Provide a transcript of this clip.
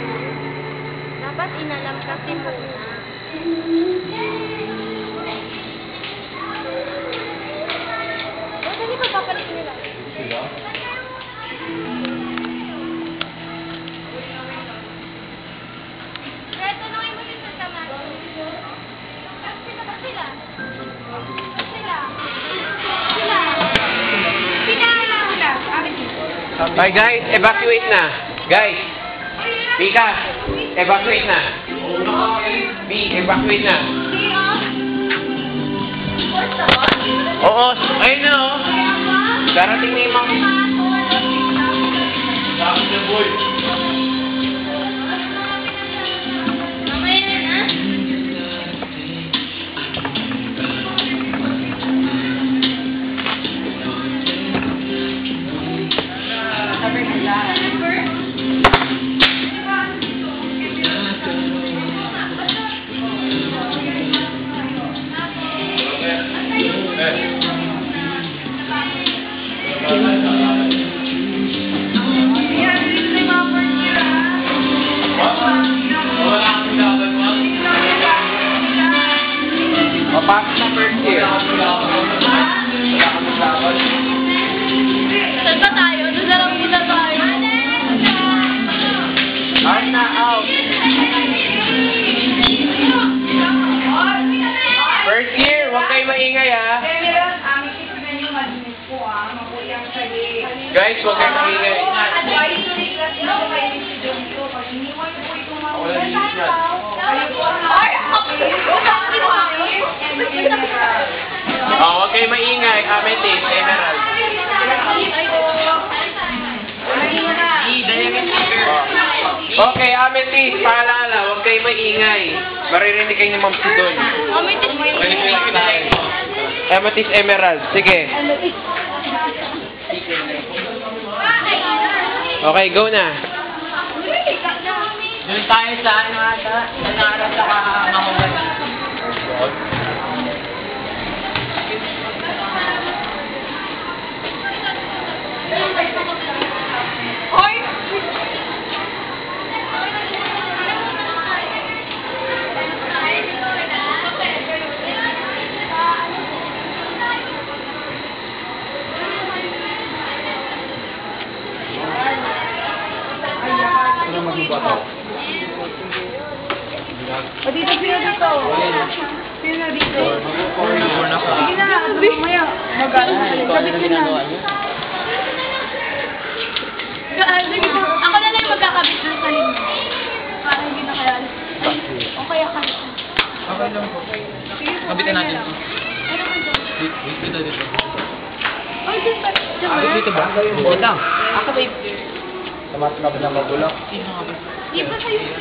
mo. Dapat inalam kasi muna. Dali ba papalit nila? Sila? Kaya tanongin mo yung sasama. Sila ba sila? Bye guys, evacuate na. Guys, Pika, evacuate na. B, evacuate na. Oo, ayun na oh. Darating na yung mga... Sabi na boy. Mamaya na. Papasok sa first year. Saan ba tayo? Doon na lang kita tayo. Out na, out. First year, huwag kayo maingay ha. Guys, huwag kayo maingay. Oh, huwag kayo maingay. Amethyst, Emerald. Okay, Amethyst, paalala, huwag kayo maingay. Maririnig kayo ni Ma'am Sidon. Amethyst, Emerald. Sige. Okay, go na. Doon tayo sa ano ata, sa naarap sa kamahugan. Hoy! Ano magbabato? O dito, sino dito? Sino dito? Mag-4 na ka. Sige na, mamaya. Sabit ko na. Sige po, ako na lang yung magkakabit na sa link. Para hindi na kaya alis. O kaya kabit na. Okay lang po. Sige po, Kabitin natin kaya ito. lang. Ano ba ito? Dito. Ay, dito. Dito ba? Dito lang. Ako ba Tamat ka ba na magulo? Di ba sa'yo?